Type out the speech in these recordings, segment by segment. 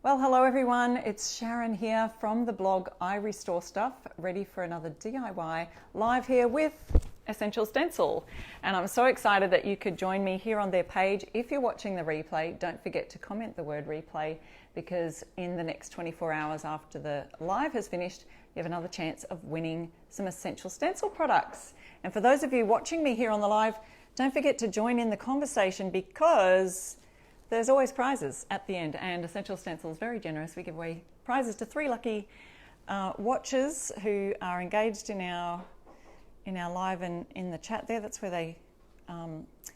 Well, hello everyone, it's Sharon here from the blog I Restore Stuff, ready for another DIY live here with Essential Stencil. And I'm so excited that you could join me here on their page. If you're watching the replay, don't forget to comment the word replay, because in the next 24 hours after the live has finished, you have another chance of winning some Essential Stencil products. And for those of you watching me here on the live, don't forget to join in the conversation, because there's always prizes at the end, and Essential Stencil is very generous. We give away prizes to 3 lucky watchers who are engaged in our live and in the chat there. That's where they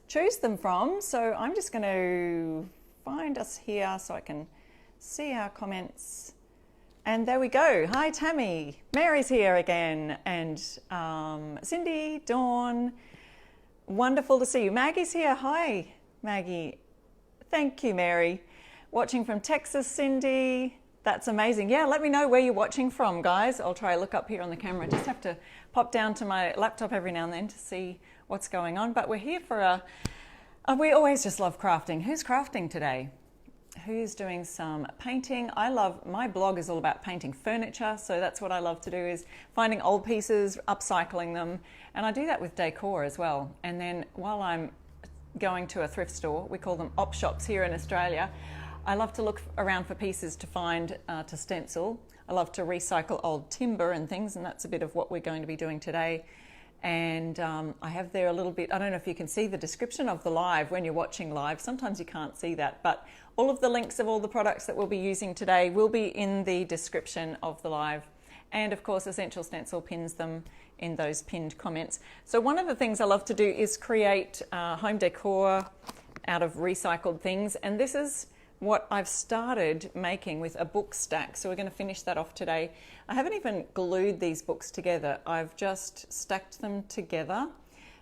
choose them from. So I'm just going to find us here so I can see our comments. And there we go. Hi Tammy, Mary's here again, and Cindy, Dawn, wonderful to see you. Maggie's here. Hi Maggie. Thank you, Mary. Watching from Texas, Cindy. That's amazing. Yeah, let me know where you're watching from, guys. I'll try to look up here on the camera. Just have to pop down to my laptop every now and then to see what's going on. But we're here for we always just love crafting. Who's crafting today? Who's doing some painting? My blog is all about painting furniture, so that's what I love to do, is finding old pieces, upcycling them. And I do that with Decor as well. And then while I'm going to a thrift store, we call them op shops here in Australia, I love to look around for pieces to find to stencil. I love to recycle old timber and things, and that's a bit of what we're going to be doing today. And I have there a little bit, I don't know if you can see the description of the live when you're watching live. Sometimes you can't see that, but all of the links of all the products that we'll be using today will be in the description of the live. And of course, Essential Stencil pins them in those pinned comments. So one of the things I love to do is create home decor out of recycled things. And this is what I've started making with a book stack. So we're going to finish that off today. I haven't even glued these books together. I've just stacked them together,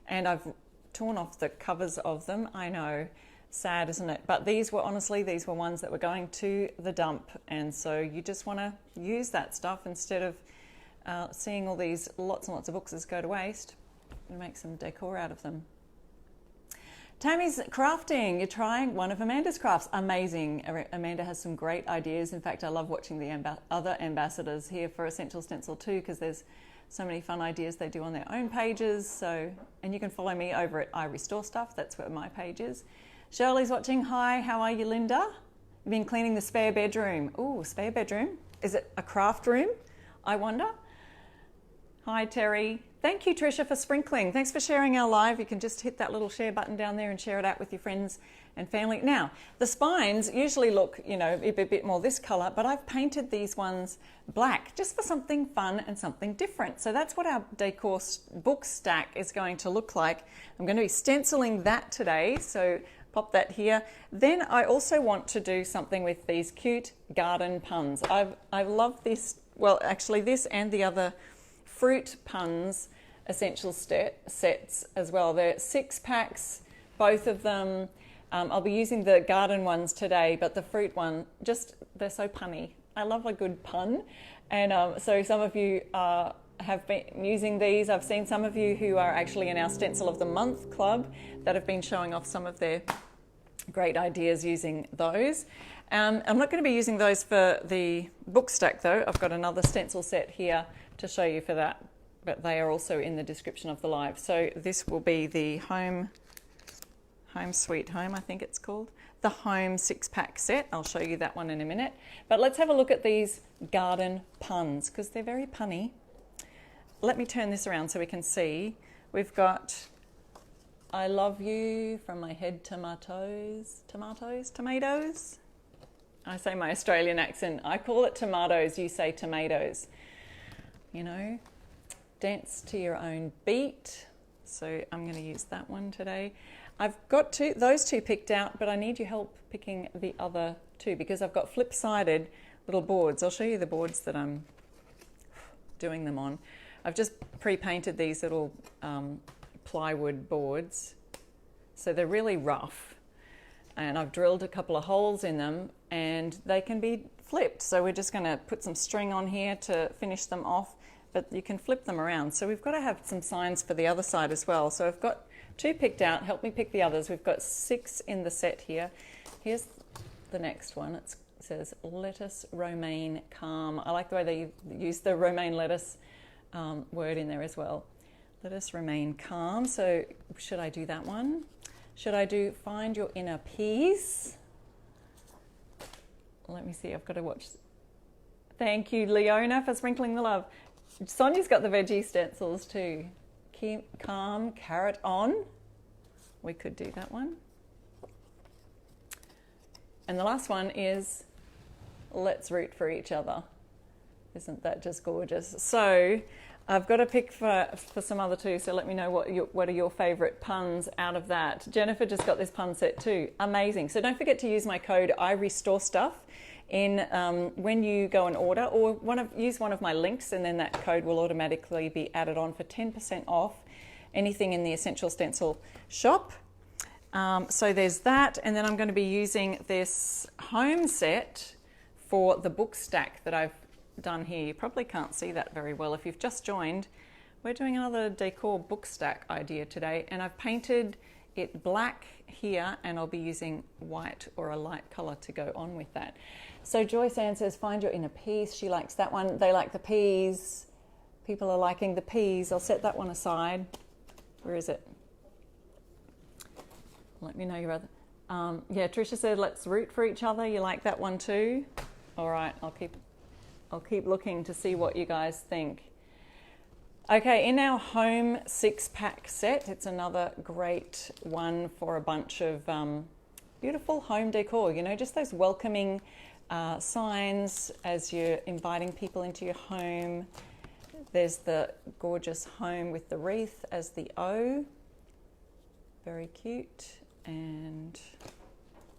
and I've torn off the covers of them. I know, sad, isn't it? But these were these were ones that were going to the dump. And so you just want to use that stuff instead of seeing all these lots and lots of books as go to waste, and make some decor out of them. Tammy's crafting. You're trying one of Amanda's crafts. Amazing. Amanda has some great ideas. In fact, I love watching the other ambassadors here for Essential Stencil too, because there's so many fun ideas they do on their own pages. So, and you can follow me over at I Restore Stuff. That's where my page is. Shirley's watching. Hi, how are you, Linda? You've been cleaning the spare bedroom. Ooh, spare bedroom. Is it a craft room, I wonder? Hi, Terry. Thank you, Tricia, for sprinkling. Thanks for sharing our live. You can just hit that little share button down there and share it out with your friends and family. Now, the spines usually look, a bit more this color, but I've painted these ones black just for something fun and something different. So that's what our Decor book stack is going to look like. I'm going to be stenciling that today, so pop that here. Then I also want to do something with these cute garden puns. I love this, well, actually this and the other fruit puns essential sets as well. They're 6 packs, both of them. I'll be using the garden ones today, but the fruit one, they're so punny. I love a good pun. And so some of you have been using these. I've seen some of you who are actually in our Stencil of the Month club that have been showing off some of their great ideas using those. I'm not going to be using those for the book stack though. I've got another stencil set here to show you for that, but they are also in the description of the live. So this will be the Home Sweet Home, I think it's called. The Home 6-pack set. I'll show you that one in a minute. But let's have a look at these garden puns, because they're very punny. Let me turn this around so we can see. We've got I love you from my head to my toes. Tomatoes. I say my Australian accent. I call it tomatoes, you say tomatoes. Dance to your own beat. So I'm going to use that one today. I've got those two picked out, but I need your help picking the other two, because I've got flip-sided little boards. I'll show you the boards that I'm doing them on. I've just pre-painted these little plywood boards, so they're really rough, and I've drilled a couple of holes in them, and they can be flipped. So we're just going to put some string on here to finish them off, but you can flip them around. So we've got to have some signs for the other side as well. So I've got 2 picked out. Help me pick the others. We've got 6 in the set here. Here's the next one. It's says lettuce romaine calm. I like the way they use the romaine lettuce word in there as well. Lettuce remain calm. So should I do that one? Should I do find your inner peace? Let me see, I've got to watch. Thank you, Leona, for sprinkling the love. Sonia's got the veggie stencils too. Keep calm, carrot on. We could do that one. And the last one is let's root for each other. Isn't that just gorgeous? So I've got to pick for some other two, so let me know what are your favourite puns out of that. Jennifer just got this pun set too. Amazing. So don't forget to use my code I Restore Stuff in when you go and order, or use one of my links, and then that code will automatically be added on for 10% off anything in the Essential Stencil shop. So there's that, and then I'm going to be using this home set for the book stack that I've done here. You probably can't see that very well if you've just joined. We're doing another Decor book stack idea today, and I've painted it black here, and I'll be using white or a light colour to go on with that. So Joyce Ann says find your inner peace. She likes that one. They like the peas. People are liking the peas. I'll set that one aside. Where is it? Let me know your other. Yeah, Tricia said let's root for each other. You like that one too? All right, I'll keep looking to see what you guys think. Okay, in our home 6-pack set, it's another great one for a bunch of beautiful home decor. You know, just those welcoming signs as you're inviting people into your home. There's the gorgeous home with the wreath as the O. Very cute. And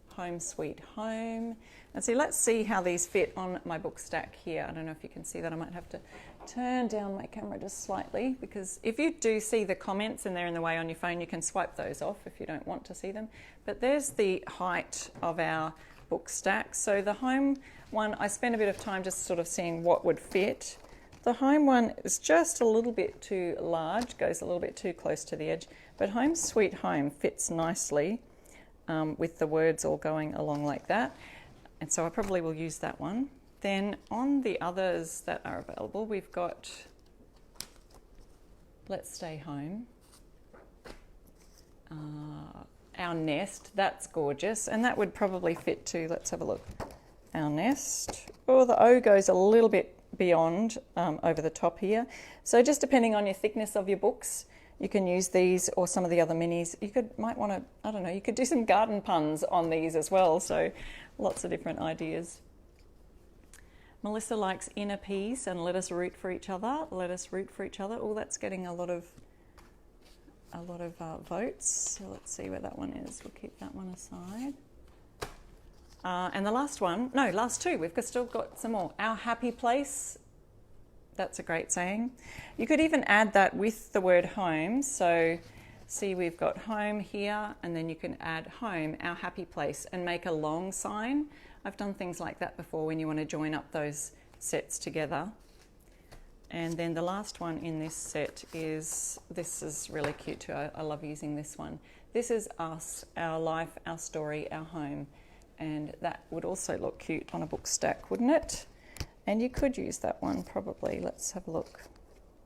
home sweet home. And so let's see how these fit on my book stack here. I don't know if you can see that. I might have to turn down my camera just slightly, because if you do see the comments and they're in the way on your phone, you can swipe those off if you don't want to see them. But there's the height of our book stack. So the home one, I spent a bit of time just sort of seeing what would fit. The home one is just a little bit too large, goes a little bit too close to the edge, but home sweet home fits nicely with the words all going along like that. And so I probably will use that one. Then on the others that are available, we've got Let's Stay Home. Our Nest, that's gorgeous. And that would probably fit too. Let's have a look. Our Nest. Oh, the O goes a little bit beyond over the top here. So just depending on your thickness of your books, you can use these or some of the other minis. You might want to, I don't know, you could do some garden puns on these as well. So lots of different ideas. Melissa likes inner peace and let us root for each other. Let us root for each other. Oh, that's getting a lot of votes. So let's see where that one is. We'll keep that one aside. And the last one, no, last two. We've still got some more. Our happy place. That's a great saying. You could even add that with the word home. So see, we've got home here, and then you can add home, our happy place, and make a long sign. I've done things like that before when you want to join up those sets together. And then the last one in this set is, this is really cute too. I love using this one. This is us, our life, our story, our home. And that would also look cute on a book stack, wouldn't it? And you could use that one probably. Let's have a look.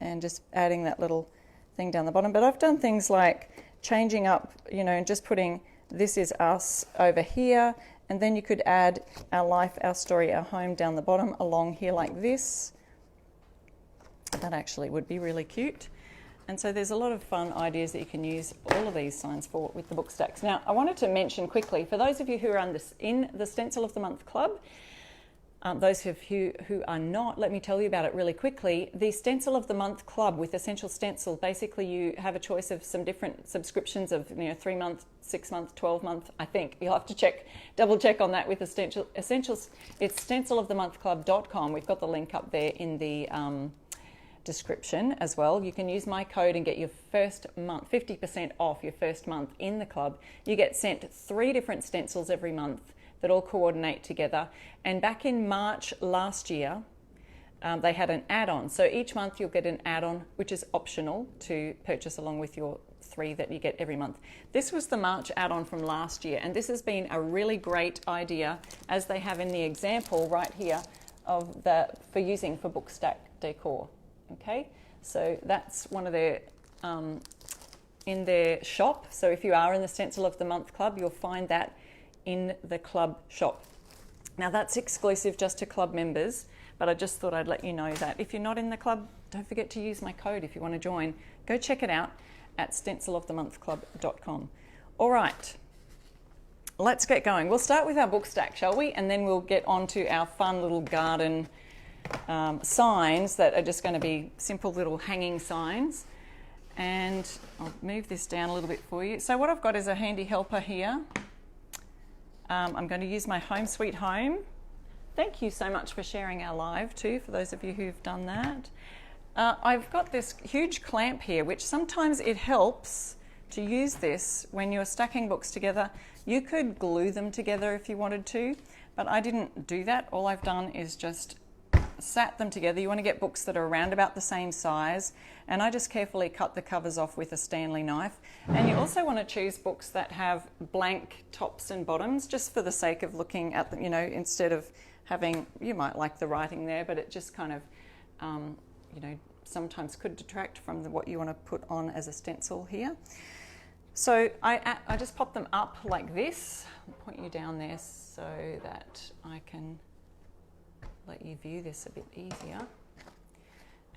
And just adding that little thing down the bottom. But I've done things like changing up, you know, and just putting this is us over here. And then you could add our life, our story, our home down the bottom along here like this. That actually would be really cute. And so there's a lot of fun ideas that you can use all of these signs for with the book stacks. Now, I wanted to mention quickly, for those of you who are in the Stencil of the Month Club, those of you who are not, let me tell you about it really quickly. The Stencil of the Month Club with Essential Stencil, basically you have a choice of some different subscriptions of 3 month, 6 month, 12 month, I think. You'll have to double check on that with Essentials. It's stencilofthemonthclub.com. We've got the link up there in the description as well. You can use my code and get your first month, 50% off your first month in the club. You get sent 3 different stencils every month that all coordinate together. And back in March last year, they had an add-on. So each month you'll get an add-on, which is optional to purchase along with your 3 that you get every month. This was the March add-on from last year, and this has been a really great idea, as they have in the example right here of for using for book stack decor. Okay, so that's one of their in their shop. So if you are in the Stencil of the Month Club, you'll find that in the club shop. Now that's exclusive just to club members, but I just thought I'd let you know that. If you're not in the club, don't forget to use my code if you want to join. Go check it out at stencilofthemonthclub.com. All right, let's get going. We'll start with our book stack, shall we? And then we'll get on to our fun little garden signs that are just going to be simple little hanging signs. And I'll move this down a little bit for you. So what I've got is a handy helper here. I'm going to use my Home Sweet Home. Thank you so much for sharing our live too, for those of you who've done that. I've got this huge clamp here, which sometimes it helps to use this when you're stacking books together. You could glue them together if you wanted to, but I didn't do that. All I've done is just sat them together. You want to get books that are around about the same size, and I just carefully cut the covers off with a Stanley knife. And you also want to choose books that have blank tops and bottoms, just for the sake of looking at them, you know, instead of having, you might like the writing there, but it just kind of, you know, sometimes could detract from what you want to put on as a stencil here. So I just pop them up like this. I'll point you down there so that I can let you view this a bit easier.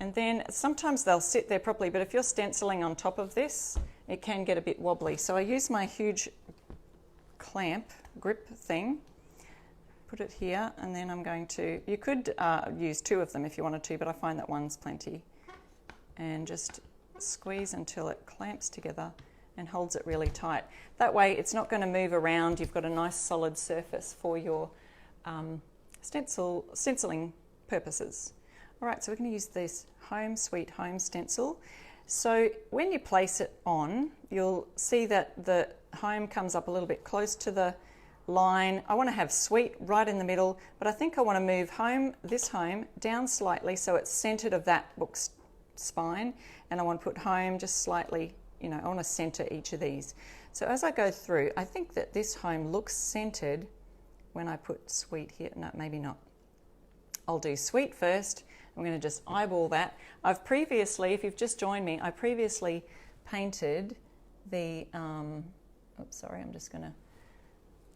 And then sometimes they'll sit there properly, but if you're stenciling on top of this, it can get a bit wobbly. So I use my huge clamp grip thing, put it here, and then I'm going to, you could use 2 of them if you wanted to, but I find that one's plenty. And just squeeze until it clamps together and holds it really tight. That way it's not going to move around. You've got a nice solid surface for your stenciling purposes. All right, so we're going to use this Home Sweet Home stencil. So when you place it on, you'll see that the home comes up a little bit close to the line. I want to have sweet right in the middle, but I think I want to move this home down slightly so it's centered of that book's spine, and I want to put home just slightly, you know, I want to center each of these. So as I go through, I think that this home looks centered when I put sweet here. No, maybe not. I'll do sweet first. I'm going to just eyeball that. I've previously, if you've just joined me, I previously painted the, oops, sorry, I'm just going to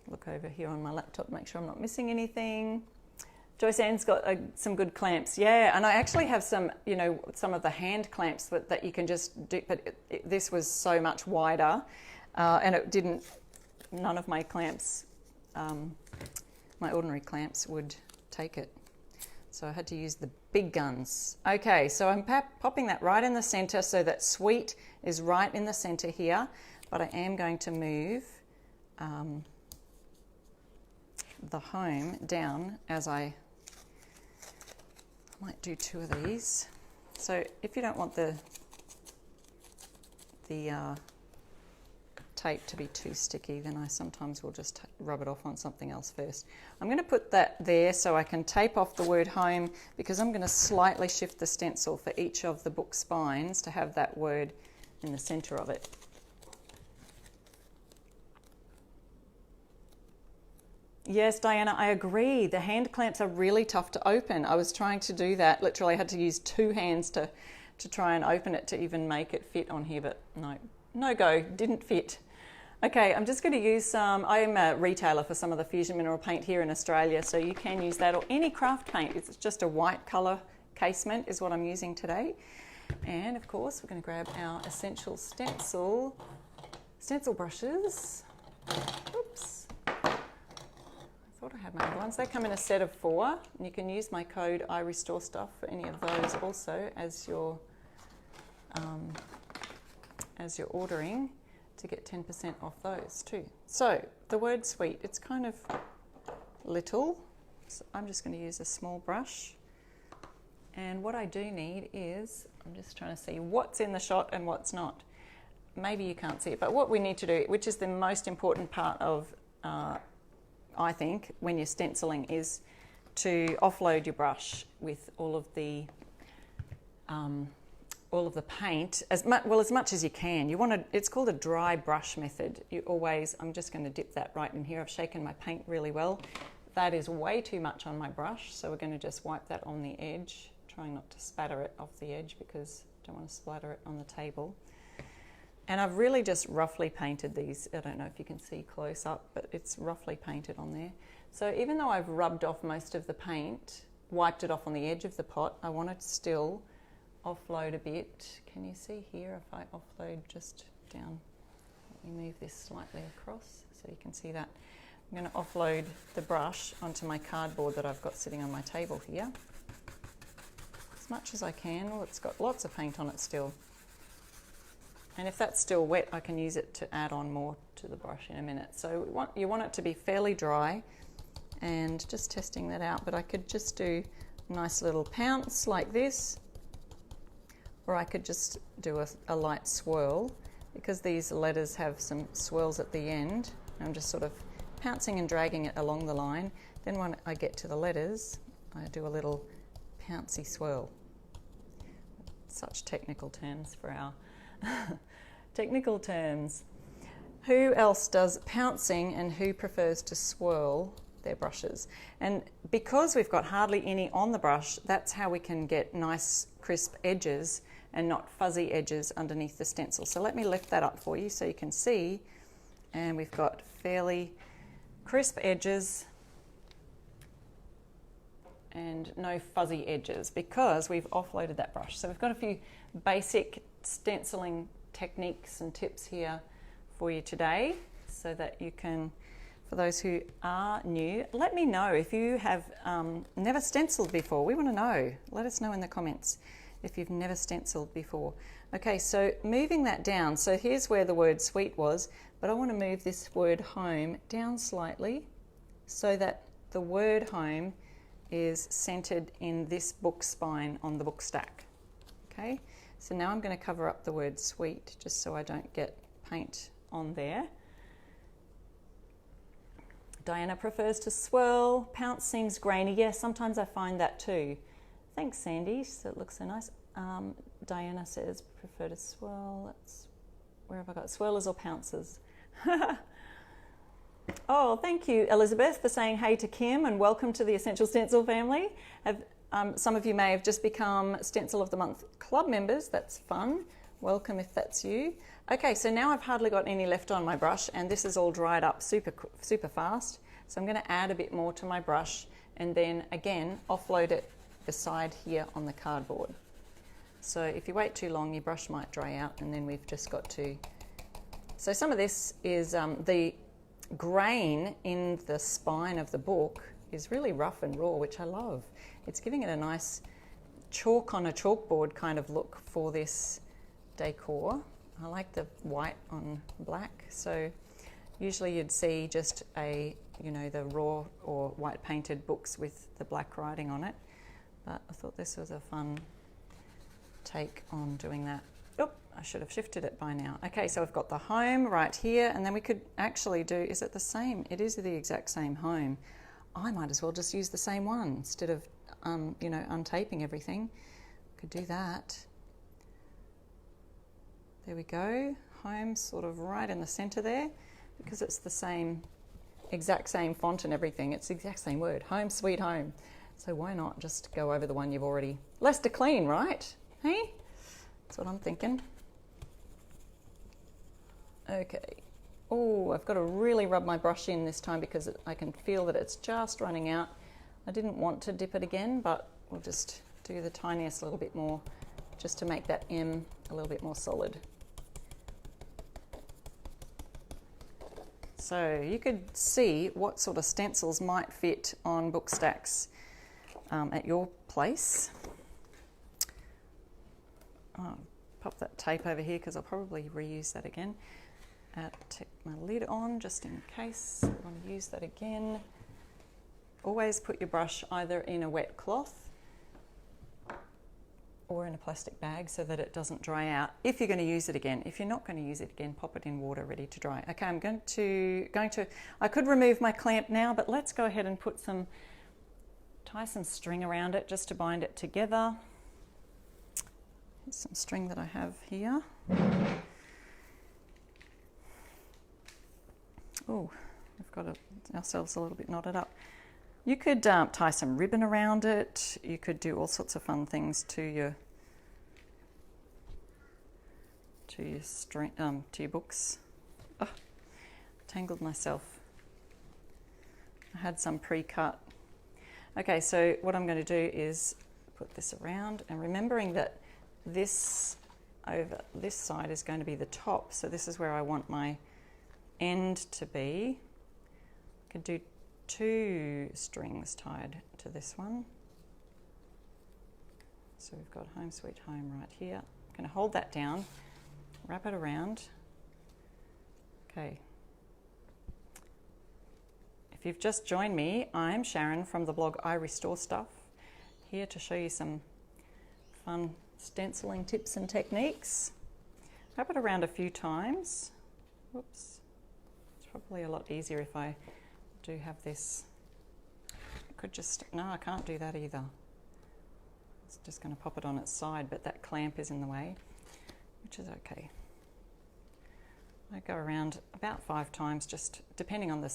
look over here on my laptop to make sure I'm not missing anything. Joyce Ann's got some good clamps. Yeah, and I actually have some, you know, some of the hand clamps that you can just do, but this was so much wider, and it didn't, none of my clamps, my ordinary clamps would take it. So I had to use the big guns. Okay, so I'm popping that right in the center so that sweet is right in the center here, but I am going to move the home down as I might do 2 of these. So if you don't want the tape to be too sticky, then I sometimes will just rub it off on something else first. I'm going to put that there so I can tape off the word home, because I'm going to slightly shift the stencil for each of the book spines to have that word in the center of it. Yes, Diana, I agree. The hand clamps are really tough to open. I was trying to do that. Literally, I had to use 2 hands to try and open it to even make it fit on here, but no go, didn't fit. Okay, I'm just going to use some, I am a retailer for some of the Fusion Mineral paint here in Australia, so you can use that, or any craft paint. It's just a white colour casement is what I'm using today. And of course, we're going to grab our Essential Stencil brushes. Oops. I thought I had my other ones. They come in a set of 4, and you can use my code IRestoreStuff for any of those also as you're ordering, to get 10% off those too. So the word sweet, it's kind of little, so I'm just going to use a small brush. And what I do need is, I'm just trying to see what's in the shot and what's not. Maybe you can't see it, but what we need to do, which is the most important part of, I think, when you're stenciling, is to offload your brush with all of the all of the paint as much as you can. You want to, it's called a dry brush method. You always, I'm just going to dip that right in here. I've shaken my paint really well. That is way too much on my brush, so we're going to just wipe that on the edge, trying not to spatter it off the edge because I don't want to splatter it on the table. And I've really just roughly painted these. I don't know if you can see close up, but it's roughly painted on there. So even though I've rubbed off most of the paint, wiped it off on the edge of the pot, I want to still offload a bit. Can you see here if I offload just down? Let me move this slightly across so you can see that. I'm going to offload the brush onto my cardboard that I've got sitting on my table here. As much as I can. Well, it's got lots of paint on it still. And if that's still wet, I can use it to add on more to the brush in a minute. So you want it to be fairly dry, and just testing that out. But I could just do a nice little pounce like this, or I could just do a light swirl, because these letters have some swirls at the end. I'm just sort of pouncing and dragging it along the line. Then when I get to the letters, I do a little pouncy swirl. Such technical terms for our technical terms. Who else does pouncing and who prefers to swirl their brushes? And because we've got hardly any on the brush, that's how we can get nice crisp edges and not fuzzy edges underneath the stencil. So let me lift that up for you so you can see. And we've got fairly crisp edges and no fuzzy edges because we've offloaded that brush. So we've got a few basic stenciling techniques and tips here for you today, so that you can, for those who are new, let me know if you have never stenciled before. We want to know. Let us know in the comments if you've never stenciled before. Okay, so moving that down. So here's where the word sweet was, but I want to move this word home down slightly so that the word home is centered in this book spine on the book stack. Okay, so now I'm going to cover up the word sweet just so I don't get paint on there. Diana prefers to swirl. Pounce seems grainy. Yes, sometimes I find that too. Thanks, Sandy. So it looks so nice. Diana says prefer to swirl. Where have I got swirlers or pounces? Oh, thank you, Elizabeth, for saying hey to Kim and welcome to the Essential Stencil family. Some of you may have just become Stencil of the Month Club members. That's fun. Welcome if that's you. Okay, so now I've hardly got any left on my brush, and this is all dried up super fast. So I'm going to add a bit more to my brush and then again offload it beside here on the cardboard. So if you wait too long, your brush might dry out, and then we've just got to... So some of this is the grain in the spine of the book is really rough and raw, which I love. It's giving it a nice chalk on a chalkboard kind of look for this decor. I like the white on black. So usually you'd see just the raw or white painted books with the black writing on it. But I thought this was a fun take on doing that. Oop, I should have shifted it by now. Okay, so I've got the home right here, and then we could actually do, is it the same? It is the exact same home. I might as well just use the same one instead of, untaping everything. Could do that. There we go. Home sort of right in the center there, because it's the same, exact same font and everything. It's the exact same word, home sweet home. So why not just go over the one you've already, less to clean, right? Hey? That's what I'm thinking. Okay. Oh, I've got to really rub my brush in this time because I can feel that it's just running out. I didn't want to dip it again, but we'll just do the tiniest little bit more just to make that M a little bit more solid. So you could see what sort of stencils might fit on book stacks at your place. Oh, pop that tape over here because I'll probably reuse that again. Take my lid on just in case I want to use that again. Always put your brush either in a wet cloth or in a plastic bag so that it doesn't dry out if you're going to use it again. If you're not going to use it again, pop it in water ready to dry. Okay, I'm going to I could remove my clamp now, but let's go ahead and tie some string around it just to bind it together. Here's some string that I have here. Oh, we've got ourselves a little bit knotted up. You could tie some ribbon around it. You could do all sorts of fun things to your string, to your books. Oh, tangled myself. I had some pre-cut. Okay, so what I'm going to do is put this around, and remembering that this over this side is going to be the top, so this is where I want my end to be. I could do 2 strings tied to this one. So we've got Home Sweet Home right here. I'm going to hold that down, wrap it around. Okay. If you've just joined me, I'm Sharon from the blog I Restore Stuff, here to show you some fun stenciling tips and techniques. Wrap it around a few times. Whoops. It's probably a lot easier if I do have this. I could just, no, I can't do that either. It's just going to pop it on its side, but that clamp is in the way, which is okay. I go around about 5 times, just depending on the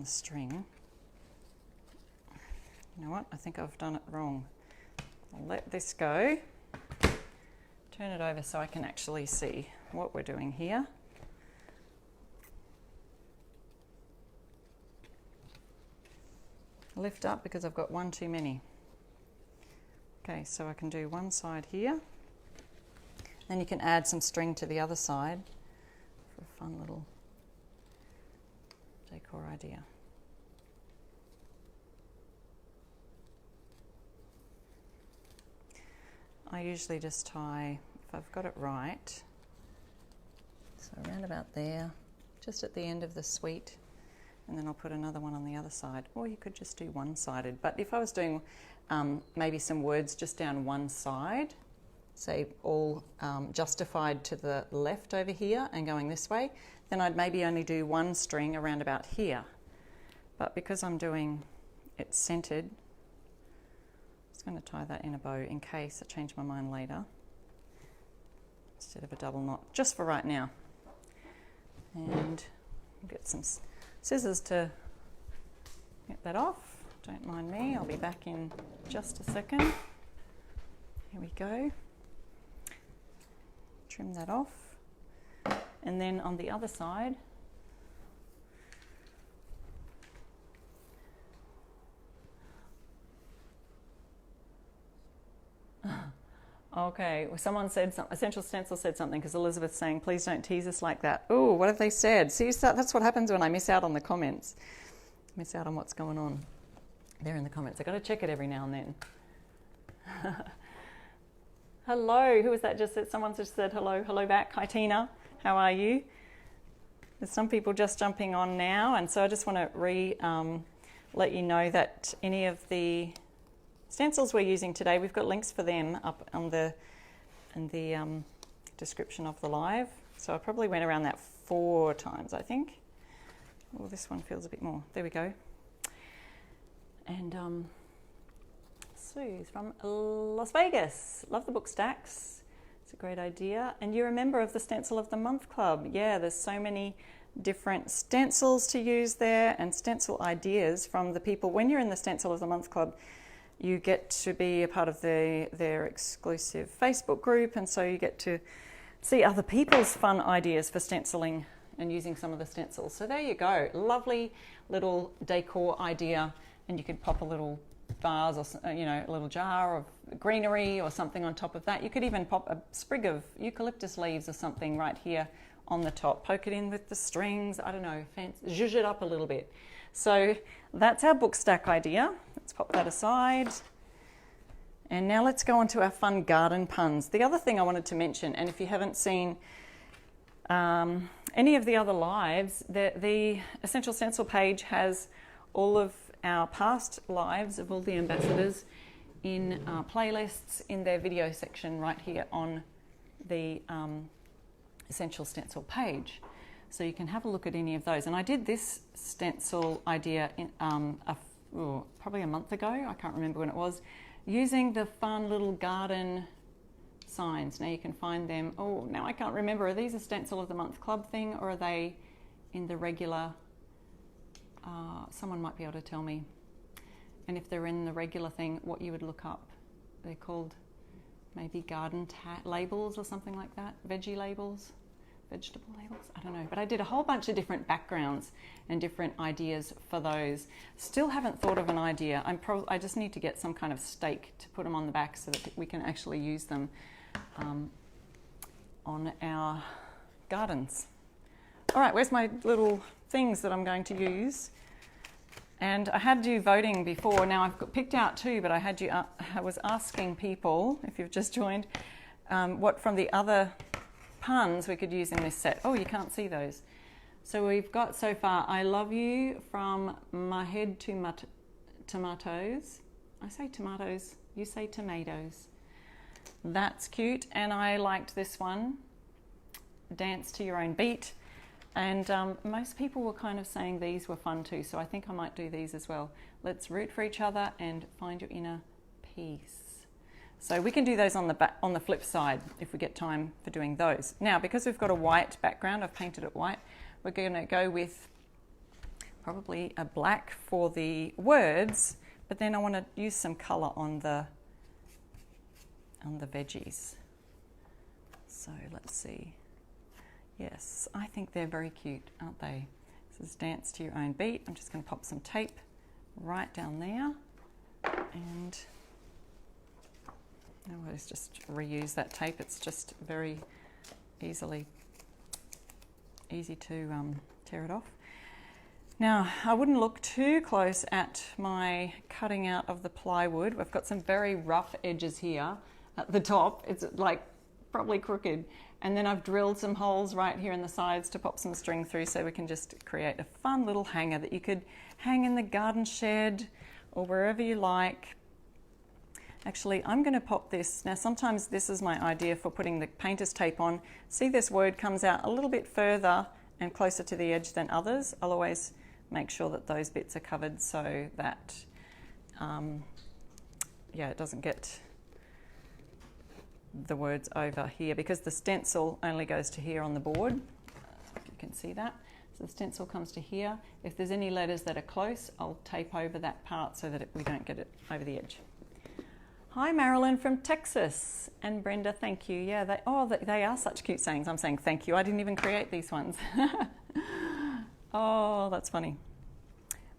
string. You know what? I think I've done it wrong. I'll let this go. Turn it over so I can actually see what we're doing here. Lift up because I've got one too many. Okay, so I can do one side here. Then you can add some string to the other side for a fun little decor idea. I usually just tie, if I've got it right, so around about there, just at the end of the suite, and then I'll put another one on the other side. Or you could just do one-sided. But if I was doing maybe some words just down one side, say all justified to the left over here and going this way, then I'd maybe only do 1 string around about here. But because I'm doing it centered, I'm just going to tie that in a bow in case I change my mind later, instead of a double knot, just for right now. And get some scissors to get that off. Don't mind me, I'll be back in just a second. Here we go. Trim that off. And then on the other side, okay, well, someone said, Essential Stencil said something, because Elizabeth's saying, please don't tease us like that. Oh, what have they said? See, that's what happens when I miss out on the comments. Miss out on what's going on. They're in the comments. I've got to check it every now and then. Hello, who was that just said? Someone just said hello. Hello back. Hi, Tina. How are you? There's some people just jumping on now, and so I just want to let you know that any of the stencils we're using today, we've got links for them up on in the description of the live. So I probably went around that 4 times, I think. Oh, this one feels a bit more. There we go. And Sue's from Las Vegas. Love the book stacks. It's a great idea. And you're a member of the Stencil of the Month Club. Yeah, there's so many different stencils to use there and stencil ideas from the people. When you're in the Stencil of the Month Club, you get to be a part of their exclusive Facebook group, and so you get to see other people's fun ideas for stenciling and using some of the stencils. So there you go. Lovely little decor idea, and you could pop a little vase or a little jar of greenery or something on top of that. You could even pop a sprig of eucalyptus leaves or something right here on the top. Poke it in with the strings. I don't know, zhuzh it up a little bit. So that's our book stack idea. Let's pop that aside. And now let's go on to our fun garden puns. The other thing I wanted to mention, and if you haven't seen any of the other lives, the Essential Stencil page has all of our past lives of all the ambassadors in playlists in their video section right here on the Essential Stencil page. So you can have a look at any of those. And I did this stencil idea in, probably a month ago, I can't remember when it was, using the fun little garden signs. Now you can find them. Oh, now I can't remember. Are these a Stencil of the Month Club thing, or are they in the regular? Someone might be able to tell me. And if they're in the regular thing, what you would look up. They're called maybe garden labels or something like that. Veggie labels, vegetable labels. I don't know. But I did a whole bunch of different backgrounds and different ideas for those. Still haven't thought of an idea. I just need to get some kind of stake to put them on the back so that we can actually use them on our gardens. All right, where's my little things that I'm going to use? And I had you voting before. Now I've picked out two, but I was asking people, if you've just joined, what from the other puns we could use in this set. Oh, you can't see those. So we've got so far, I love you from my head to tomatoes. I say tomatoes, you say tomatoes. That's cute. And I liked this one, dance to your own beat. And most people were kind of saying these were fun too, so I think I might do these as well. Let's root for each other and find your inner peace. So we can do those on the flip side if we get time for doing those. Now, because we've got a white background, I've painted it white, we're going to go with probably a black for the words, but then I want to use some colour on the veggies. So let's see. Yes, I think they're very cute, aren't they? This is Dance to Your Own Beat. I'm just going to pop some tape right down there, and let's just reuse that tape. It's just very easy to tear it off. Now, I wouldn't look too close at my cutting out of the plywood. We've got some very rough edges here at the top. It's like probably crooked. And then I've drilled some holes right here in the sides to pop some string through so we can just create a fun little hanger that you could hang in the garden shed or wherever you like. Actually, I'm going to pop this. Now, sometimes this is my idea for putting the painter's tape on. See, this word comes out a little bit further and closer to the edge than others. I'll always make sure that those bits are covered so that, it doesn't get the words over here, because the stencil only goes to here on the board. If you can see that. So the stencil comes to here. If there's any letters that are close, I'll tape over that part so that we don't get it over the edge. Hi Marilyn from Texas, and Brenda, thank you. Yeah, they are such cute sayings. I'm saying thank you. I didn't even create these ones. Oh, that's funny.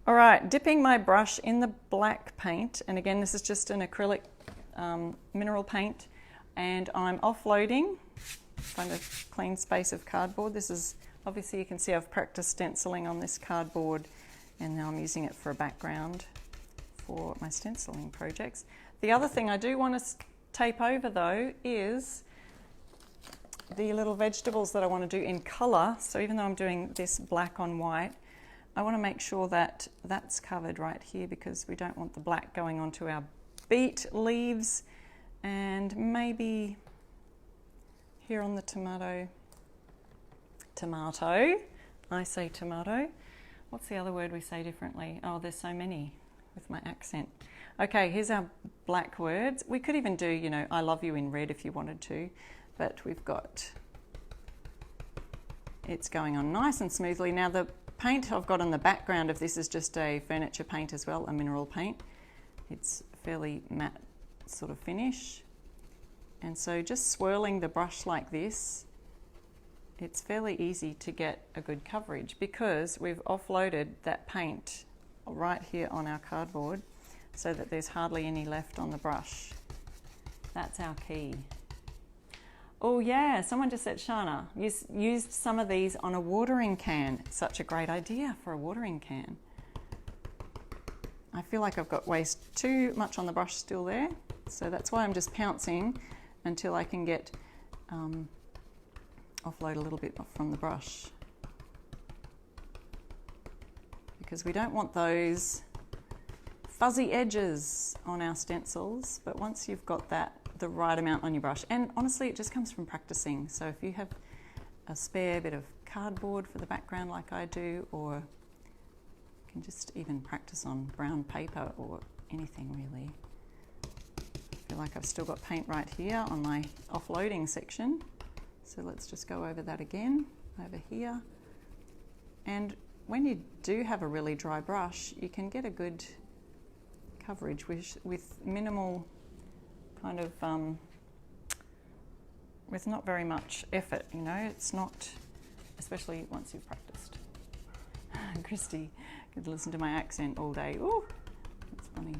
All right, dipping my brush in the black paint, and again, this is just an acrylic mineral paint, and I'm offloading, find a clean space of cardboard. This is, obviously you can see I've practiced stenciling on this cardboard, and now I'm using it for a background for my stenciling projects. The other thing I do want to tape over though is the little vegetables that I want to do in colour. So even though I'm doing this black on white, I want to make sure that that's covered right here, because we don't want the black going onto our beet leaves, and maybe here on the tomato, I say tomato. What's the other word we say differently? Oh, there's so many with my accent. Okay, here's our black words. We could even do, I love you in red if you wanted to, but we've got, it's going on nice and smoothly. Now the paint I've got on the background of this is just a furniture paint as well, a mineral paint. It's fairly matte sort of finish. And so just swirling the brush like this, it's fairly easy to get a good coverage because we've offloaded that paint right here on our cardboard so that there's hardly any left on the brush. That's our key. Oh yeah, someone just said, Shana, used some of these on a watering can. It's such a great idea for a watering can. I feel like I've got way too much on the brush still there, so that's why I'm just pouncing until I can get offload a little bit from the brush, because we don't want those fuzzy edges on our stencils. But once you've got the right amount on your brush, and honestly it just comes from practicing, so if you have a spare bit of cardboard for the background like I do, or you can just even practice on brown paper or anything really. feel like I've still got paint right here on my offloading section. So let's just go over that again, over here. And when you do have a really dry brush, you can get a good coverage with minimal kind of, with not very much effort, you know. It's not, especially once you've practiced. Christy could listen to my accent all day. Ooh, that's funny.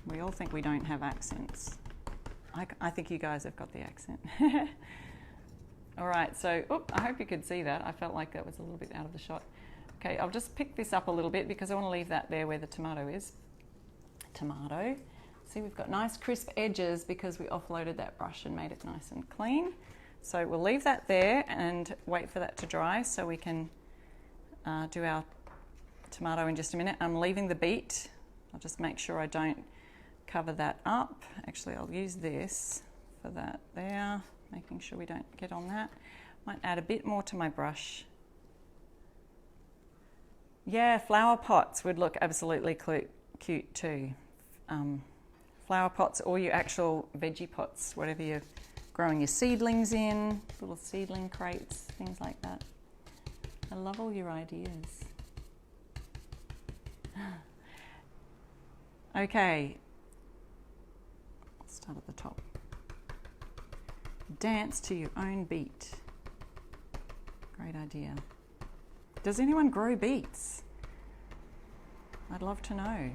We all think we don't have accents. I think you guys have got the accent. All right, so, I hope you could see that. I felt like that was a little bit out of the shot. Okay, I'll just pick this up a little bit because I want to leave that there where the tomato is. Tomato. See, we've got nice crisp edges because we offloaded that brush and made it nice and clean. So we'll leave that there and wait for that to dry so we can do our tomato in just a minute. I'm leaving the beet. I'll just make sure I don't cover that up. Actually, I'll use this for that there, making sure we don't get on that. Might add a bit more to my brush. Yeah, flower pots would look absolutely cute too. Flower pots or your actual veggie pots, whatever you're growing your seedlings in, little seedling crates, things like that. I love all your ideas. Okay, let's start at the top. Dance to your own beat. Great idea. Does anyone grow beets? I'd love to know.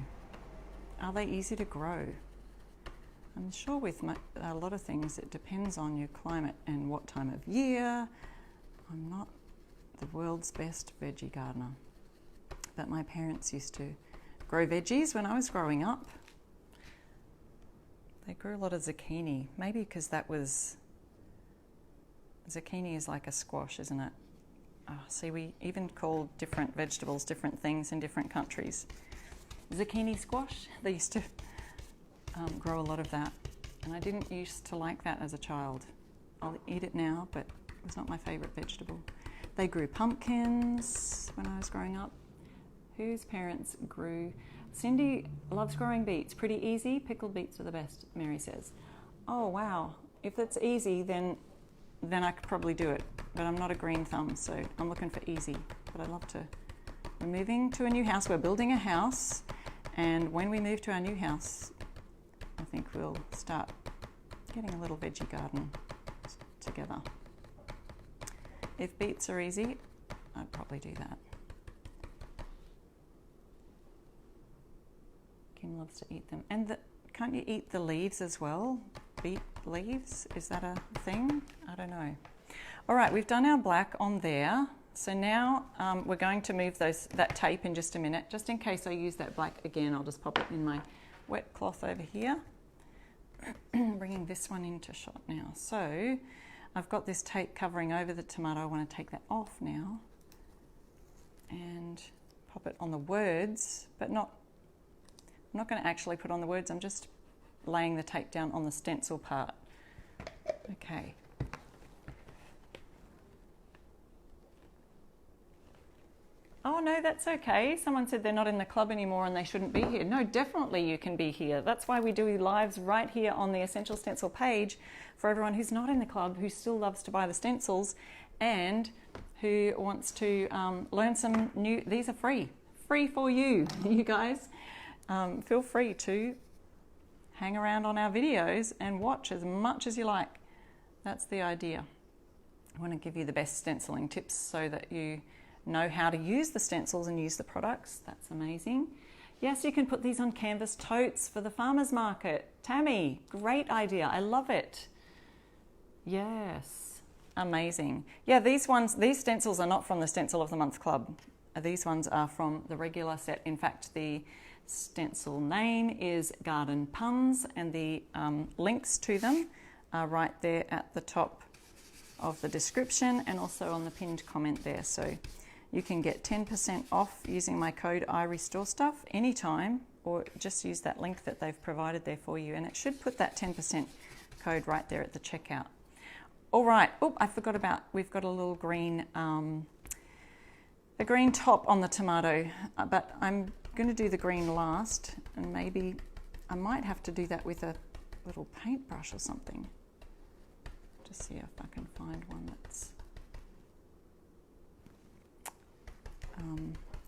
Are they easy to grow? I'm sure with a lot of things it depends on your climate and what time of year. I'm not the world's best veggie gardener, but my parents used to grow veggies when I was growing up. They grew a lot of zucchini, maybe because zucchini is like a squash, isn't it? Oh, see, we even call different vegetables different things in different countries. Zucchini squash, they used to grow a lot of that, and I didn't used to like that as a child. I'll eat it now, but it was not my favourite vegetable. They grew pumpkins when I was growing up. Whose parents grew? Cindy loves growing beets. Pretty easy. Pickled beets are the best, Mary says. Oh wow, if that's easy, then I could probably do it, but I'm not a green thumb, so I'm looking for easy. But I'd love to. We're moving to a new house. We're building a house, and when we move to our new house, I think we'll start getting a little veggie garden together. If beets are easy, I'd probably do that. Kim loves to eat them. And can't you eat the leaves as well? Beet leaves? Is that a thing? I don't know. All right, we've done our black on there. So now we're going to move that tape in just a minute. Just in case I use that black again, I'll just pop it in my wet cloth over here. Bringing this one into shot now. So I've got this tape covering over the tomato. I want to take that off now and pop it on the words, but I'm not going to actually put on the words. I'm just laying the tape down on the stencil part. Okay. Oh no, that's okay. Someone said they're not in the club anymore and they shouldn't be here. No, definitely you can be here. That's why we do lives right here on the Essential Stencil page for everyone who's not in the club, who still loves to buy the stencils and who wants to learn some new. These are free for you, you guys. Feel free to hang around on our videos and watch as much as you like. That's the idea. I want to give you the best stenciling tips so that you know how to use the stencils and use the products. That's amazing. Yes, you can put these on canvas totes for the farmers market. Tammy, great idea. I love it. Yes, amazing. Yeah, these stencils are not from the Stencil of the Month Club. These ones are from the regular set. In fact, the stencil name is Garden Puns, and the links to them are right there at the top of the description and also on the pinned comment there. So you can get 10% off using my code IRestoreStuff anytime, or just use that link that they've provided there for you, and it should put that 10% code right there at the checkout. All right. Oh, I forgot about, we've got a little green, a green top on the tomato, but I'm going to do the green last, and maybe I might have to do that with a little paintbrush or something. Just see if I can find one that's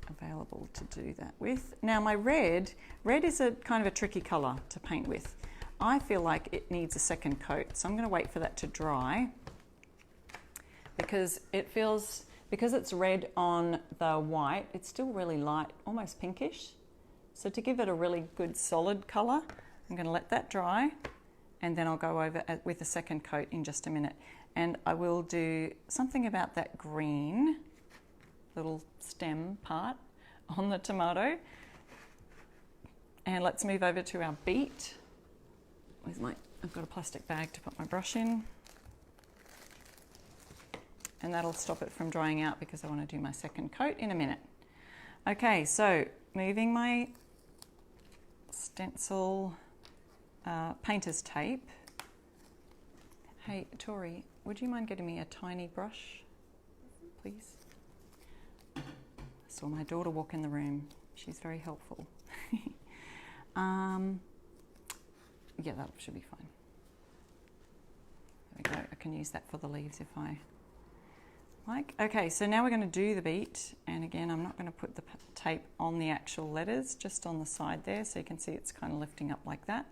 available to do that with. Now my red is a kind of a tricky colour to paint with. I feel like it needs a second coat, so I'm going to wait for that to dry because because it's red on the white, it's still really light, almost pinkish. So to give it a really good solid colour, I'm going to let that dry and then I'll go over with a second coat in just a minute. And I will do something about that green little stem part on the tomato. And let's move over to our beet. I've got a plastic bag to put my brush in. And that'll stop it from drying out because I want to do my second coat in a minute. Okay, so moving my stencil painter's tape. Hey, Tori, would you mind getting me a tiny brush, please? I saw my daughter walk in the room. She's very helpful. Yeah, that should be fine. There we go. I can use that for the leaves if I like. Okay, so now we're going to do the beet. And again, I'm not going to put the tape on the actual letters, just on the side there, so you can see it's kind of lifting up like that.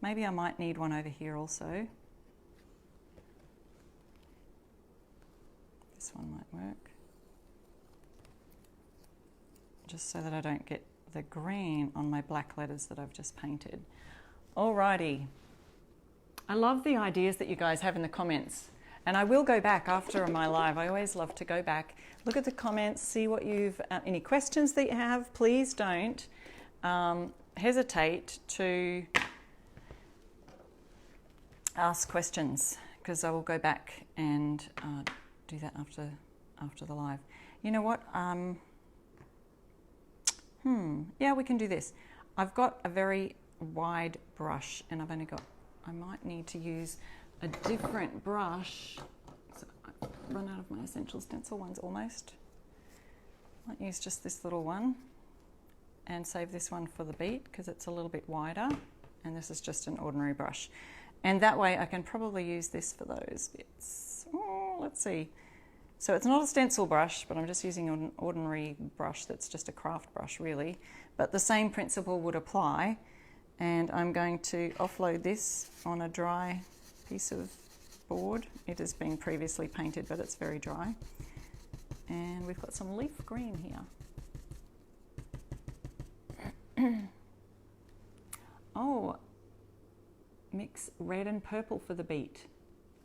Maybe I might need one over here also. This one might work. Just so that I don't get the green on my black letters that I've just painted. Alrighty. I love the ideas that you guys have in the comments. And I will go back after my live. I always love to go back, look at the comments, see what you've, any questions that you have. Please don't hesitate to ask questions because I will go back and do that after the live. You know what? Yeah, we can do this. I've got a very wide brush and I've only got, I might need to use a different brush. So I've run out of my Essential Stencil ones almost. I might use just this little one and save this one for the beet because it's a little bit wider, and this is just an ordinary brush. And that way I can probably use this for those bits. Oh, let's see. So it's not a stencil brush, but I'm just using an ordinary brush that's just a craft brush really. But the same principle would apply. And I'm going to offload this on a dry piece of board. It has been previously painted, but it's very dry. And we've got some leaf green here. Oh, mix red and purple for the beet.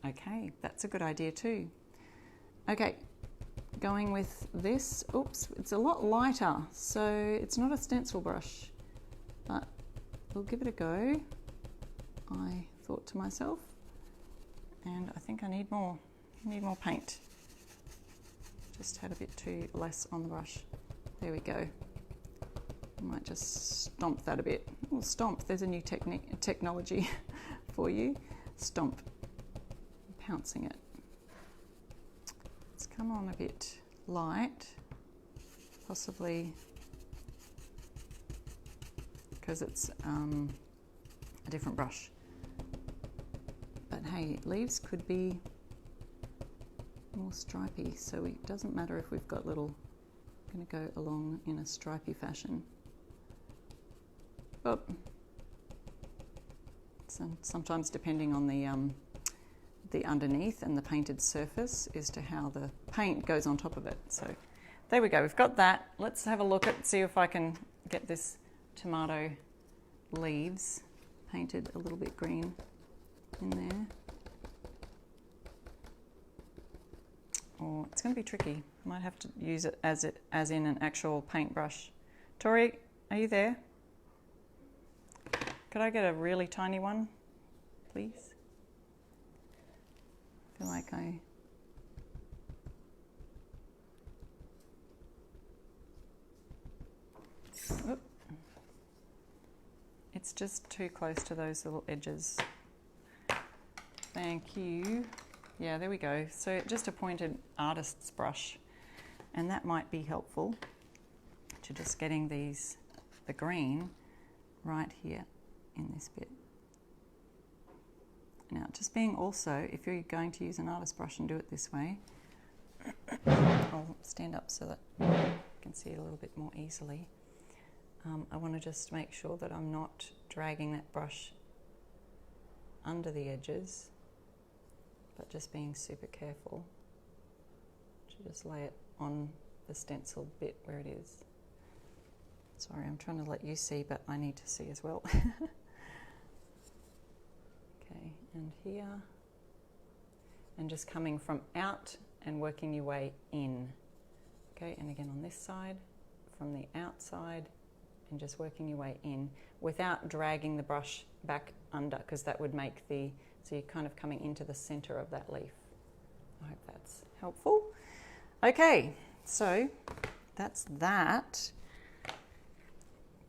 Okay, that's a good idea too. Okay, going with this. Oops, it's a lot lighter, so it's not a stencil brush, but we'll give it a go, I thought to myself, and I think I need more more paint. Just had a bit too less on the brush. There we go. I might just stomp that a bit. Oh, stomp, there's a new technology for you. Stomp, pouncing it. It's come on a bit light, possibly because it's a different brush. But hey, leaves could be more stripy, so it doesn't matter if we've got little, going to go along in a stripy fashion. Oh. So sometimes depending on the underneath and the painted surface as to how the paint goes on top of it. So there we go, we've got that. Let's have a look at, see if I can get this tomato leaves painted a little bit green in there. Oh, it's going to be tricky. I might have to use it as in an actual paintbrush. Tori, are you there? Could I get a really tiny one, please? I feel like Oop. It's just too close to those little edges. Thank you. Yeah, there we go. So just a pointed artist's brush, and that might be helpful to just getting the green right here in this bit. Now, just being also, if you're going to use an artist brush and do it this way, I'll stand up so that you can see it a little bit more easily. I want to just make sure that I'm not dragging that brush under the edges, but just being super careful to just lay it on the stencil bit where it is. Sorry, I'm trying to let you see, but I need to see as well. Okay, and here, and just coming from out and working your way in. Okay, and again on this side, from the outside, and just working your way in without dragging the brush back under, because that would make so you're kind of coming into the center of that leaf. I hope that's helpful. Okay, so that's that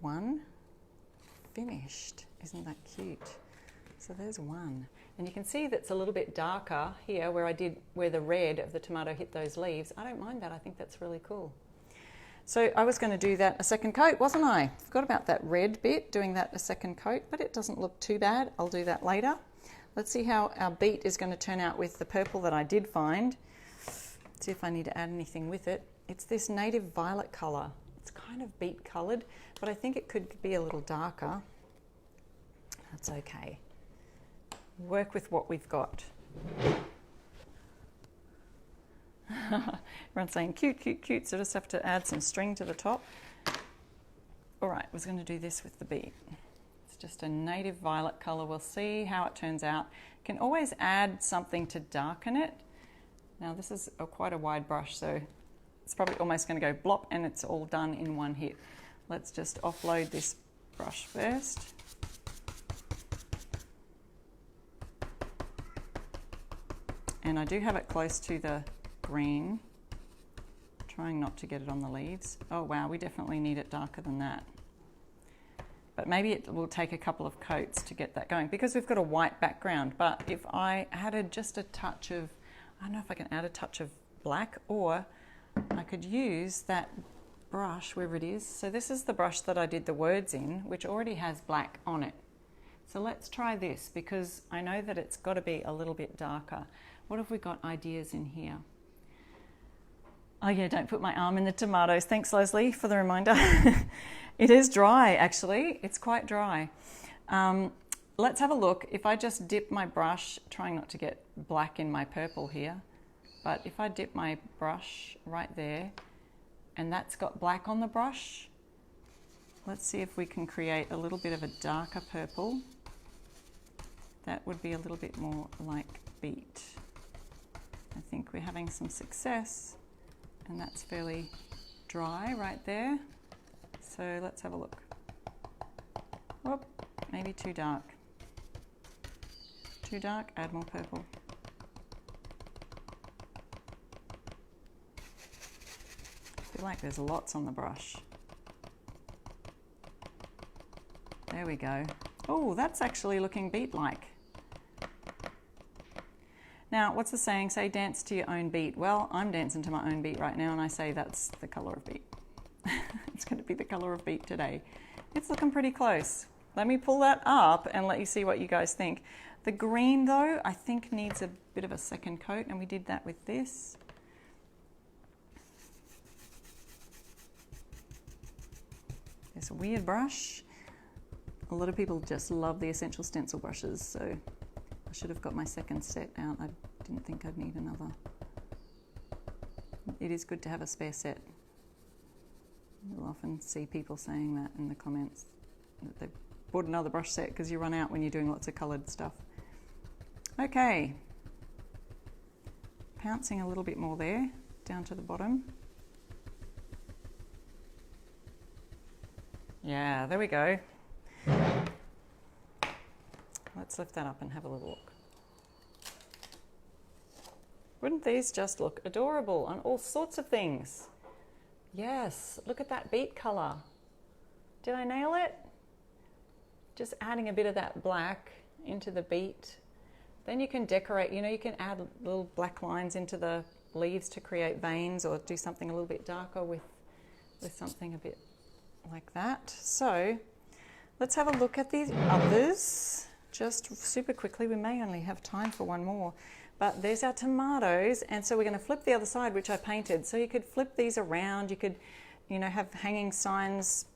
one finished. Isn't that cute? So there's one. And you can see that's a little bit darker here where the red of the tomato hit those leaves. I don't mind that. I think that's really cool. So I was going to do that a second coat, wasn't I? Forgot about that red bit, doing that a second coat, but it doesn't look too bad. I'll do that later. Let's see how our beet is going to turn out with the purple that I did find. See if I need to add anything with it. It's this native violet colour. It's kind of beet coloured, but I think it could be a little darker. That's okay. Work with what we've got. Everyone's saying cute, cute, cute, so just have to add some string to the top. All right, I was going to do this with the beet. It's just a native violet colour. We'll see how it turns out. You can always add something to darken it. Now this is quite a wide brush, so it's probably almost going to go blop and it's all done in one hit. Let's just offload this brush first. And I do have it close to the green, trying not to get it on the leaves. Oh wow, we definitely need it darker than that. But maybe it will take a couple of coats to get that going because we've got a white background. But if I added just a touch of, I don't know if I can add a touch of black, or I could use that brush, wherever it is. So this is the brush that I did the words in, which already has black on it. So let's try this because I know that it's got to be a little bit darker. What have we got ideas in here? Oh yeah, don't put my arm in the tomatoes. Thanks, Leslie, for the reminder. It is dry, actually. It's quite dry. Let's have a look. If I just dip my brush, trying not to get black in my purple here, but if I dip my brush right there, and that's got black on the brush, let's see if we can create a little bit of a darker purple. That would be a little bit more like beet. I think we're having some success, and that's fairly dry right there. So let's have a look. Whoop, maybe too dark. Too dark, add more purple. I feel like there's lots on the brush. There we go. Oh, that's actually looking beet-like. Now, what's the saying? Say dance to your own beat. Well, I'm dancing to my own beat right now, and I say that's the colour of beet. It's going to be the colour of beet today. It's looking pretty close. Let me pull that up and let you see what you guys think. The green, though, I think needs a bit of a second coat, and we did that with this. It's a weird brush. A lot of people just love the Essential Stencil brushes, so I should have got my second set out. I didn't think I'd need another. It is good to have a spare set. You'll often see people saying that in the comments, that they've bought another brush set because you run out when you're doing lots of coloured stuff. Okay, pouncing a little bit more there, down to the bottom. Yeah, there we go. Let's lift that up and have a little look. Wouldn't these just look adorable on all sorts of things? Yes, look at that beet colour. Did I nail it? Just adding a bit of that black into the beet. Then you can decorate, you know, you can add little black lines into the leaves to create veins, or do something a little bit darker with something a bit like that. So let's have a look at these others just super quickly. We may only have time for one more, but there's our tomatoes, and so we're going to flip the other side, which I painted. So you could flip these around. You could, you know, have hanging signs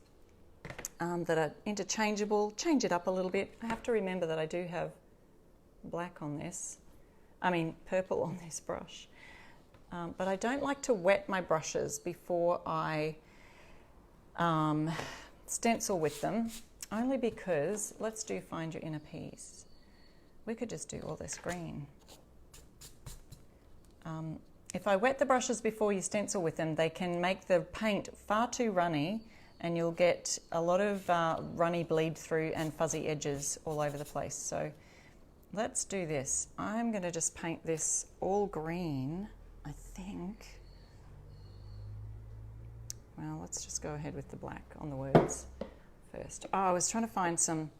that are interchangeable. Change it up a little bit. I have to remember that I do have black on this. I mean purple on this brush. But I don't like to wet my brushes before I stencil with them, only because, let's do Find Your Inner Peace. We could just do all this green. If I wet the brushes before you stencil with them, they can make the paint far too runny, and you'll get a lot of runny bleed through and fuzzy edges all over the place. So let's do this. I'm going to just paint this all green, I think. Well, let's just go ahead with the black on the words first. Oh, I was trying to find some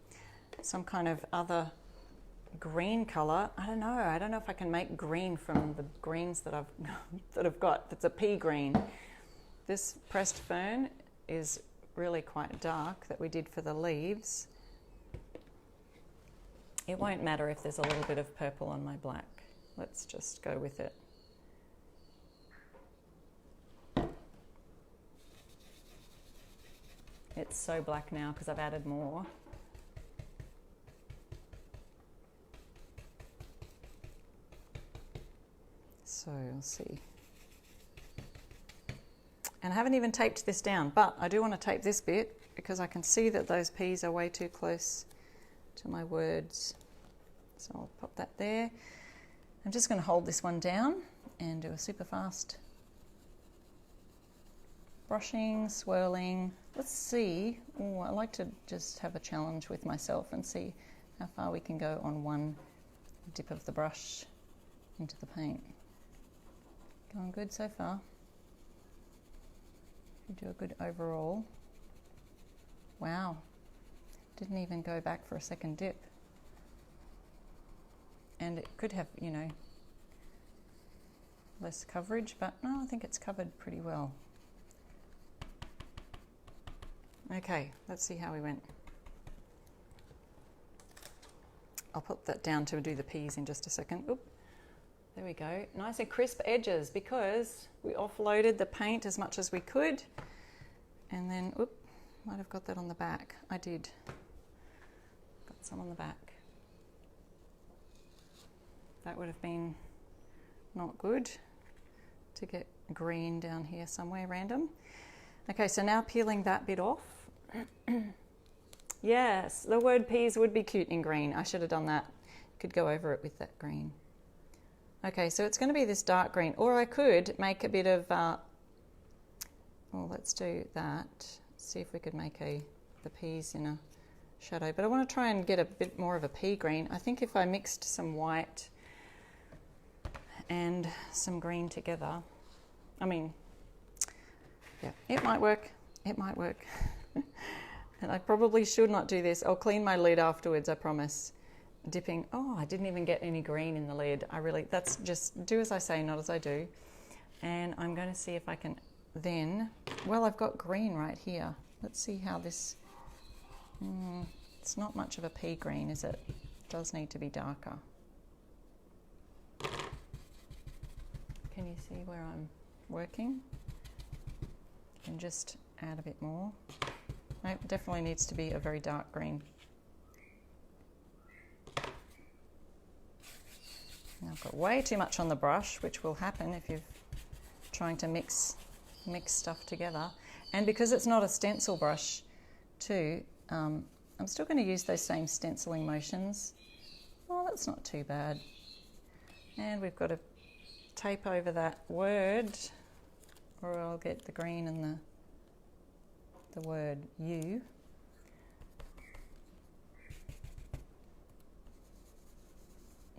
kind of other green color. I don't know if I can make green from the greens that I've got. That's a pea green. This pressed fern is really quite dark that we did for the leaves. It won't matter if there's a little bit of purple on my black. Let's just go with it. It's so black now because I've added more. So we'll see. And I haven't even taped this down, but I do want to tape this bit because I can see that those P's are way too close to my words. So I'll pop that there. I'm just going to hold this one down and do a super fast brushing, swirling. Let's see. Oh, I like to just have a challenge with myself and see how far we can go on one dip of the brush into the paint. Going good so far. We do a good overall. Wow. Didn't even go back for a second dip. And it could have, you know, less coverage, but no, I think it's covered pretty well. Okay, let's see how we went. I'll put that down to do the peas in just a second. Oop, there we go. Nice and crisp edges because we offloaded the paint as much as we could. And then, oop, might have got that on the back. I did. Got some on the back. That would have been not good to get green down here somewhere random. Okay, so now peeling that bit off. Yes, the word peas would be cute in green. I should have done that. Could go over it with that green. Okay, so it's going to be this dark green, or I could make a bit of, well, let's do that. See if we could make the peas in a shadow. But I want to try and get a bit more of a pea green. I think if I mixed some white and some green together, I mean, yeah, it might work. It might work. And I probably should not do this. I'll clean my lid afterwards, I promise. Dipping. Oh, I didn't even get any green in the lid. That's just do as I say, not as I do. And I'm going to see if I can then, well, I've got green right here. Let's see how this, it's not much of a pea green, is it? It does need to be darker. Can you see where I'm working? And just add a bit more. No, it definitely needs to be a very dark green. Now I've got way too much on the brush, which will happen if you're trying to mix stuff together. And because it's not a stencil brush too, I'm still going to use those same stenciling motions. Oh, that's not too bad. And we've got to tape over that word, or I'll get the green and the word you.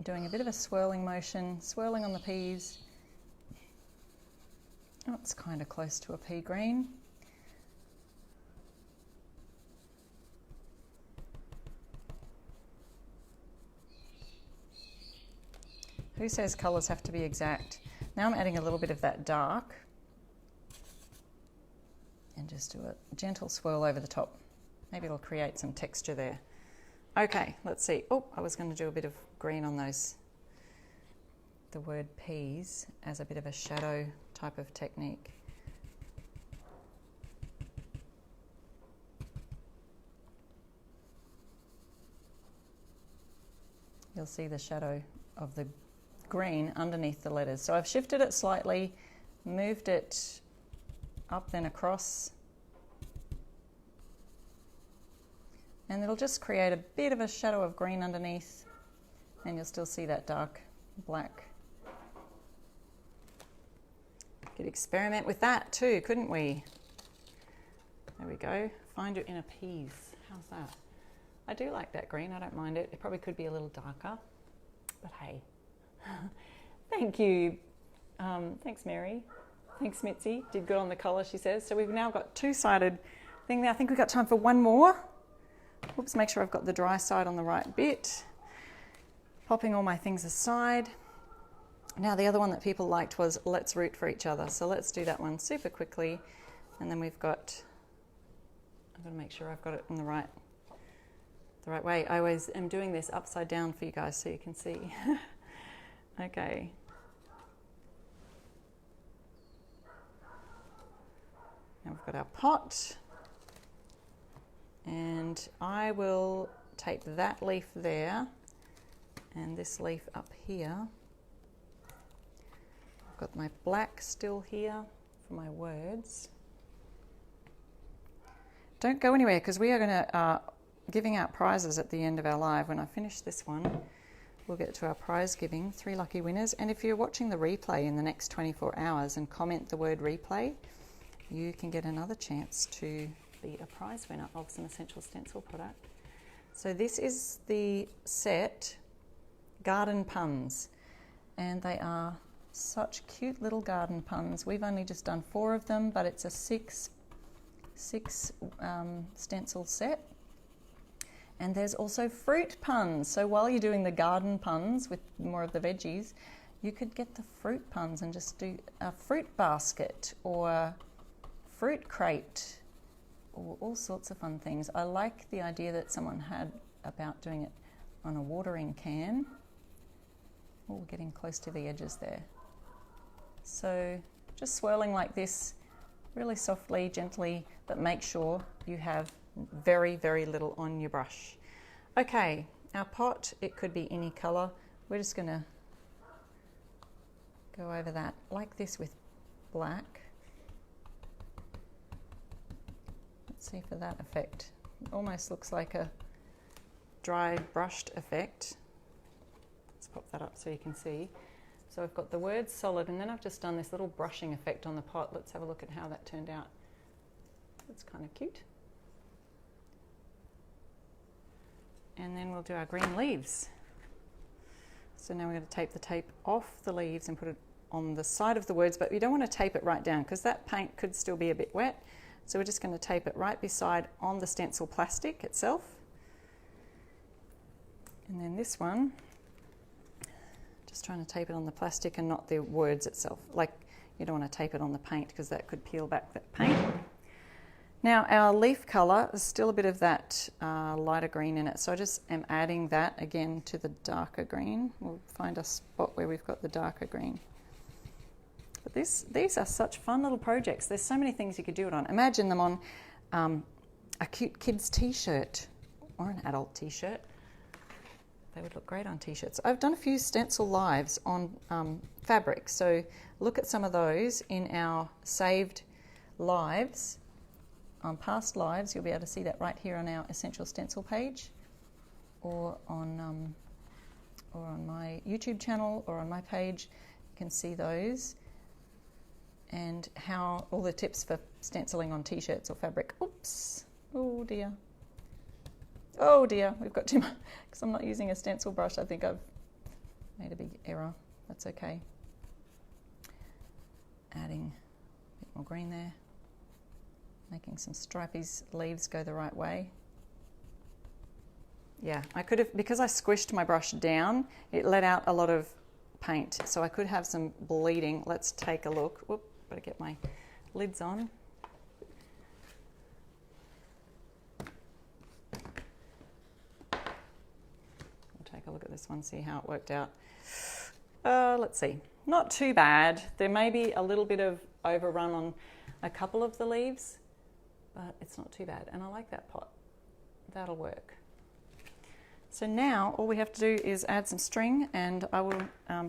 Doing a bit of a swirling motion, swirling on the peas. Oh, it's kind of close to a pea green. Who says colours have to be exact? Now I'm adding a little bit of that dark and just do a gentle swirl over the top. Maybe it'll create some texture there. Okay, let's see. Oh, I was going to do a bit of green on those, the word peas, as a bit of a shadow type of technique. You'll see the shadow of the green underneath the letters. So I've shifted it slightly, moved it up then across, and it'll just create a bit of a shadow of green underneath, and you'll still see that dark black. Could experiment with that too, couldn't we? There we go. Find your inner peas. How's that? I do like that green. I don't mind it. It probably could be a little darker, but hey. Thank you. Thanks, Mary. Thanks, Mitzi. Did good on the colour, she says. So we've now got two-sided thing there. I think we've got time for one more. Oops, make sure I've got the dry side on the right bit. Popping all my things aside. Now the other one that people liked was let's root for each other. So let's do that one super quickly. And then we've got, I've got to make sure I've got it in the right way. I always am doing this upside down for you guys so you can see. Okay. Now we've got our pot. And I will tape that leaf there and this leaf up here. I've got my black still here for my words. Don't go anywhere because we are going to giving out prizes at the end of our live. When I finish this one, we'll get to our prize giving, 3 lucky winners. And if you're watching the replay in the next 24 hours and comment the word replay, you can get another chance to be a prize winner of some Essential Stencil product. So this is the set Garden Puns, and they are such cute little garden puns. We've only just done 4 of them, but it's a six stencil set. And there's also fruit puns. So while you're doing the garden puns with more of the veggies, you could get the fruit puns and just do a fruit basket or fruit crate or all sorts of fun things. I like the idea that someone had about doing it on a watering can. Oh, we're getting close to the edges there. So just swirling like this, really softly, gently, but make sure you have very, very little on your brush. Okay, our pot, it could be any colour. We're just going to go over that like this with black. Let's see for that effect. It almost looks like a dry brushed effect. Let's pop that up so you can see. So I've got the words solid, and then I've just done this little brushing effect on the pot. Let's have a look at how that turned out. That's kind of cute. And then we'll do our green leaves. So now we're going to tape the tape off the leaves and put it on the side of the words, but we don't want to tape it right down because that paint could still be a bit wet. So we're just going to tape it right beside on the stencil plastic itself. And then this one, just trying to tape it on the plastic and not the words itself. Like, you don't want to tape it on the paint because that could peel back that paint. Now our leaf colour is still a bit of that lighter green in it, so I just am adding that again to the darker green. We'll find a spot where we've got the darker green. But these are such fun little projects. There's so many things you could do it on. Imagine them on a cute kid's t-shirt or an adult t-shirt. They would look great on t-shirts. I've done a few stencil lives on fabric, so look at some of those in our saved lives. On past lives, you'll be able to see that right here on our Essential Stencil page, or on my YouTube channel, or on my page. You can see those and how all the tips for stenciling on t-shirts or fabric. Oops! Oh dear! Oh dear! We've got too much because I'm not using a stencil brush. I think I've made a big error. That's okay. Adding a bit more green there. Making some stripy leaves go the right way. Yeah, I could have, because I squished my brush down, it let out a lot of paint, so I could have some bleeding. Let's take a look. Whoop, better get my lids on. a look at this one, see how it worked out. Let's see, not too bad. There may be a little bit of overrun on a couple of the leaves, but it's not too bad. And I like that pot, that'll work. So now all we have to do is add some string, and I will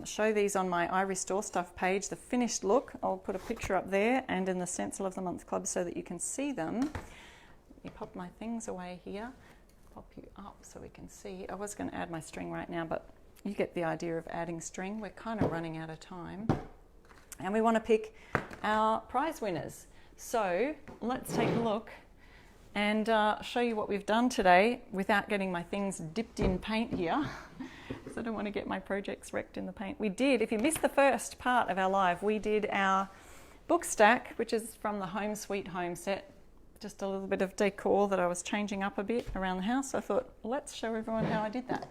show these on my I Restore Stuff page, the finished look. I'll put a picture up there and in the Stencil of the Month Club so that you can see them. Let me pop my things away here, pop you up so we can see. I was going to add my string right now, but you get the idea of adding string. We're kind of running out of time. And we want to pick our prize winners. So let's take a look and show you what we've done today without getting my things dipped in paint here. So I don't want to get my projects wrecked in the paint. We did, if you missed the first part of our live, we did our book stack, which is from the Home Sweet Home set. Just a little bit of decor that I was changing up a bit around the house. I thought, let's show everyone how I did that.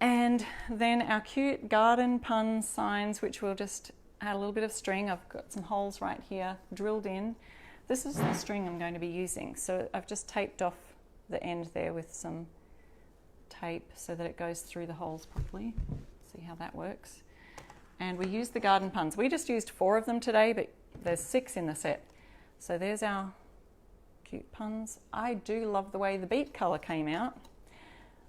And then our cute garden pun signs, which we'll just add a little bit of string. I've got some holes right here drilled in. This is the string I'm going to be using. So I've just taped off the end there with some tape so that it goes through the holes properly. See how that works. And we used the garden puns. We just used 4 of them today, but there's 6 in the set. So there's our cute puns. I do love the way the beet colour came out.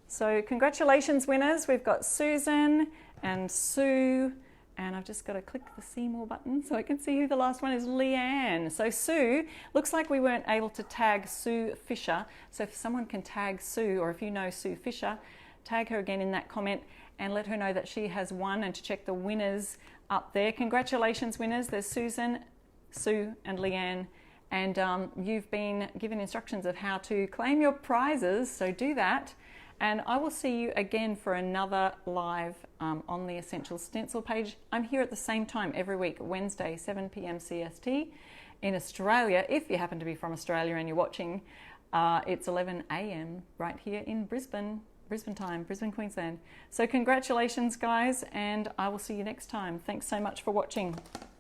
So congratulations winners. We've got Susan and Sue, and I've just got to click the see more button so I can see who the last one is. Leanne. So Sue, looks like we weren't able to tag Sue Fisher. So if someone can tag Sue, or if you know Sue Fisher, tag her again in that comment and let her know that she has won, and to check the winners up there. Congratulations winners. There's Susan, Sue and Leanne, and you've been given instructions of how to claim your prizes, so do that. And I will see you again for another live on the Essential Stencil page. I'm here at the same time every week, Wednesday, 7 p.m. CST. In Australia, if you happen to be from Australia and you're watching, it's 11 a.m. right here in Brisbane time, Brisbane, Queensland. So congratulations, guys, and I will see you next time. Thanks so much for watching.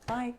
Bye.